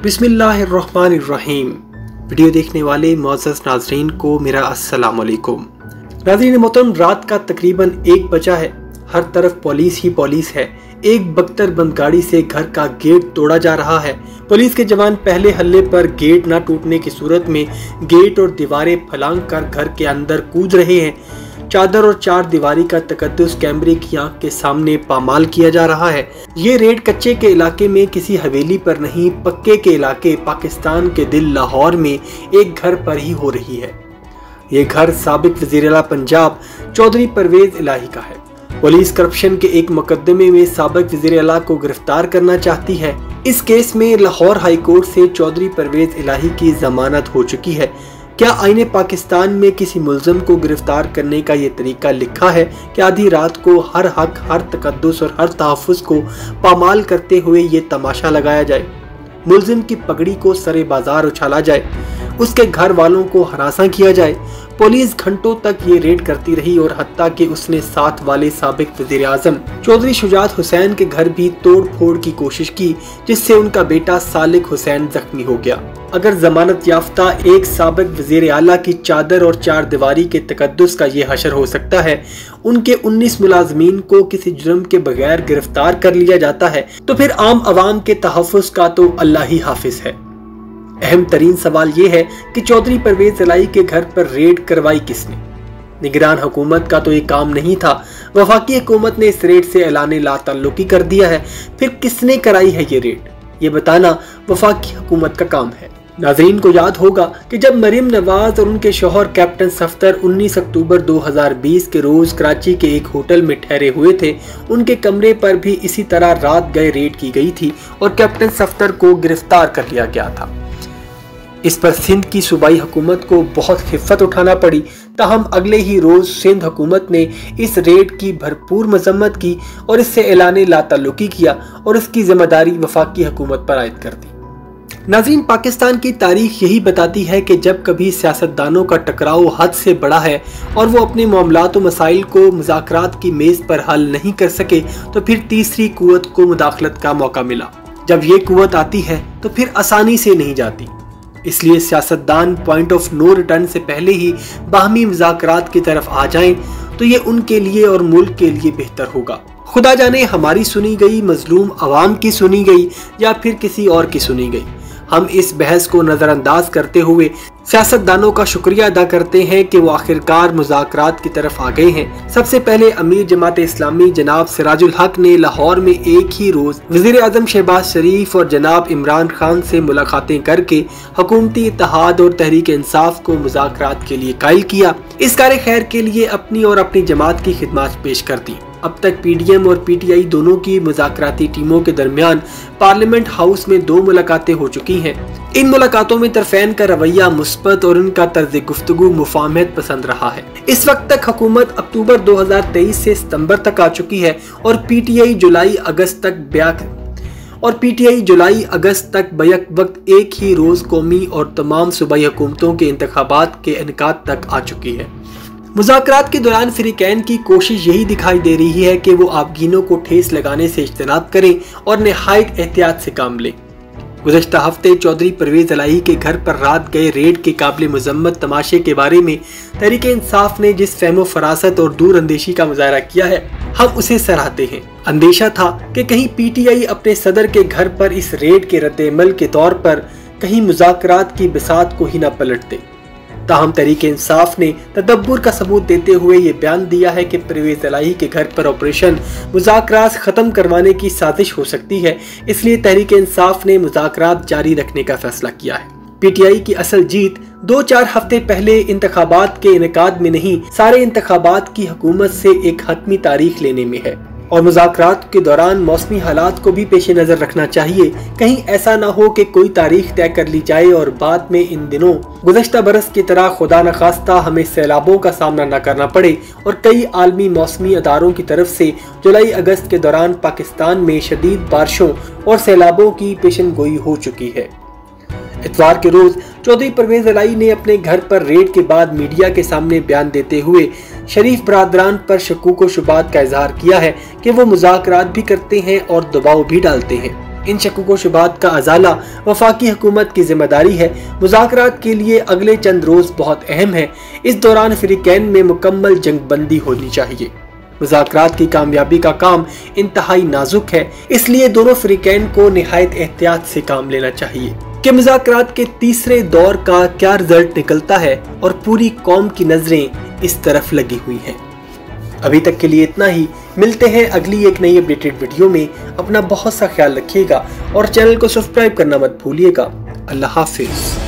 बिस्मिल्लाहिर्रहमानिर्रहीम। वीडियो देखने वाले मोअज़्ज़ज़ नाज़रीन को मेरा अस्सलाम वालेकुम। नाज़रीन मोहतरम, रात का तकरीबन 1 बजा है। हर तरफ पुलिस ही पुलिस है। एक बख्तर बंद गाड़ी से घर का गेट तोड़ा जा रहा है। पुलिस के जवान पहले हल्ले पर गेट न टूटने की सूरत में गेट और दीवारें फलांग कर घर के अंदर कूद रहे हैं। चादर और चार दीवारी का तकद्दुस कैमरे की आंख के सामने पामाल किया जा रहा है। ये रेड कच्चे के इलाके में किसी हवेली पर नहीं, पक्के के इलाके पाकिस्तान के दिल लाहौर में एक घर पर ही हो रही है। ये घर साबिक वज़ीर आला पंजाब चौधरी परवेज इलाही का है। पुलिस करप्शन के एक मुकदमे में साबिक वज़ीर आला को गिरफ्तार करना चाहती है। इस केस में लाहौर हाई कोर्ट से चौधरी परवेज इलाही की जमानत हो चुकी है। क्या आईने पाकिस्तान में किसी मुल्ज़िम को गिरफ्तार करने का ये तरीका लिखा है कि आधी रात को हर हक, हर तकद्दुस और हर तहफ़्फ़ुज़ को पामाल करते हुए ये तमाशा लगाया जाए, मुल्ज़िम की पगड़ी को सरे बाजार उछाला जाए, उसके घर वालों को हरासा किया जाए। पुलिस घंटों तक ये रेड करती रही और हत्ता कि उसने साथ वाले साबिक वज़ीर आज़म चौधरी शुजात हुसैन के घर भी तोड़ फोड़ की कोशिश की, जिससे उनका बेटा सालिक हुसैन जख्मी हो गया। अगर जमानत याफ्ता एक साबिक वज़ीर आला की चादर और चार दीवारी के तकद्दुस का ये हशर हो सकता है, उनके 19 मुलाजमीन को किसी जुर्म के बगैर गिरफ्तार कर लिया जाता है, तो फिर आम आवाम के तहफ़्फ़ुज़ का तो अल्लाह ही हाफिज है। अहम तरीन सवाल ये है कि चौधरी परवेज इलाही के घर पर रेड करवाई किसने? निगरान हुकूमत का तो ये काम नहीं था। वफाकी हुकूमत ने इस रेड से ऐलान लाताल्लुकी कर दिया है। फिर किसने कराई है ये रेड? ये बताना वफाकी हुकूमत का काम है। नाज़रीन को याद होगा कि जब मरीम नवाज और उनके शौहर कैप्टन सफ्तर 19 अक्टूबर 2020 के रोज कराची के एक होटल में ठहरे हुए थे, उनके कमरे पर भी इसी तरह रात गए रेड की गई थी और कैप्टन सफ्तर को गिरफ्तार कर लिया गया था। इस पर सिंध की सूबाई हुकूमत को बहुत खिफ़त उठाना पड़ी। ताहम अगले ही रोज सिंध हुकूमत ने इस रेड की भरपूर मजम्मत की और इससे ऐलान लाताल्लुकी किया और इसकी जिम्मेदारी वफाकी हुकूमत पर आयद कर दी। नाज़रीन, पाकिस्तान की तारीख यही बताती है कि जब कभी सियासतदानों का टकराव हद से बड़ा है और वो अपने मामलात व मसाइल को मुज़ाकरात की मेज़ पर हल नहीं कर सके, तो फिर तीसरी कुव्वत को मुदाखलत का मौका मिला। जब ये कुव्वत आती है तो फिर आसानी से नहीं जाती। इसलिए सियासतदान पॉइंट ऑफ नो रिटर्न से पहले ही बाहमी मुज़ाकरात की तरफ आ जाएं तो ये उनके लिए और मुल्क के लिए बेहतर होगा। खुदा जाने हमारी सुनी गई मजलूम अवाम की सुनी गई या फिर किसी और की सुनी गई। हम इस बहस को नज़रअंदाज करते हुए सियासतदानों का शुक्रिया अदा करते हैं कि वो आखिरकार मुज़ाकरात की तरफ आ गए हैं। सबसे पहले अमीर जमात इस्लामी जनाब सिराजुल हक ने लाहौर में एक ही रोज वज़ीर आज़म शहबाज शरीफ और जनाब इमरान खान से मुलाकातें करके हुकूमती इत्तेहाद और तहरीक इंसाफ को मुज़ाकरात के लिए कायल किया। इस कार्य खैर के लिए अपनी और अपनी जमात की खिदमत पेश कर दी। अब तक पीडीएम और पीटीआई दोनों की मुज़ाकराती टीमों के दरमियान पार्लियामेंट हाउस में 2 मुलाकातें हो चुकी हैं। इन मुलाकातों में तरफैन का रवैया मुस्बत और उनका तर्ज गुफ्तगू मुफाहमत पसंद रहा है। इस वक्त तक हुकूमत अक्टूबर 2023 से सितंबर तक आ चुकी है और पीटीआई जुलाई अगस्त तक बैक वक्त एक ही रोज कौमी और तमाम सूबाई हुकूमतों के इंतखाबात के इनेकाद तक आ चुकी है। मुज़ाकरात के दौरान फ़रीक़ैन की कोशिश यही दिखाई दे रही है कि वो आपगीनों को ठेस लगाने से इज्तनाब करें और नहायत एहतियात से काम लें। गुज़श्ता हफ्ते चौधरी परवेज इलाही के घर पर रात गए रेड के काबिल मुज़म्मत तमाशे के बारे में तहरीक इंसाफ ने जिस फहमो फरासत और दूर अंदेशी का मुजाहरा किया है, हम उसे सराहते हैं। अंदेशा था कि कहीं पीटीआई अपने सदर के घर पर इस रेड के रद्द-ए-अमल के तौर पर कहीं मुज़ाकरात की बिसात को ही न पलट दे। ताहम तहरीक इंसाफ ने तदब्बुर का सबूत देते हुए ये बयान दिया है कि परवेज इलाही के घर पर ऑपरेशन मुज़ाकरात खत्म करवाने की साजिश हो सकती है। इसलिए तहरीक इंसाफ ने मुज़ाकरात जारी रखने का फैसला किया है। पीटीआई की असल जीत 2-4 हफ्ते पहले इंतखाबात के इनेकाद में नहीं, सारे इंतखाबात की हुकूमत से एक हतमी तारीख लेने में है और मुज़ाकरात के दौरान मौसमी हालात को भी पेश नज़र रखना चाहिए। कहीं ऐसा ना हो कि कोई तारीख तय कर ली जाए और बाद में इन दिनों गुज़श्ता बरस की तरह खुदा न खास्ता हमें सैलाबों का सामना न करना पड़े। और कई आलमी मौसमी अदारों की तरफ से जुलाई अगस्त के दौरान पाकिस्तान में शदीद बारिशों और सैलाबों की पेशन गोई हो चुकी है। इतवार के रोज चौधरी परवेज इलाही ने अपने घर पर रेड के बाद मीडिया के सामने बयान देते हुए शरीफ बरादरान पर शकूक व शुबात का इजहार किया है कि वो मुज़ाकरात भी करते हैं और दबाव भी डालते हैं। इन शक्कुक व शुबहात का अजाला वफाकी हुकूमत की जिम्मेदारी है। मुज़ाकरात के लिए अगले चंद रोज बहुत अहम है। इस दौरान फ़रीक़ैन में मुकम्मल जंगबंदी होनी चाहिए। मुज़ाकरात की कामयाबी का काम इंतहाई नाजुक है, इसलिए दोनों फ़रीक़ैन को निहायत एहतियात से काम लेना चाहिए कि मुज़ाकरात के तीसरे दौर का क्या रिजल्ट निकलता है और पूरी कौम की नजरें इस तरफ लगी हुई हैं। अभी तक के लिए इतना ही। मिलते हैं अगली एक नई अपडेटेड वीडियो में। अपना बहुत सा ख्याल रखिएगा और चैनल को सब्सक्राइब करना मत भूलिएगा। अल्लाह हाफिज।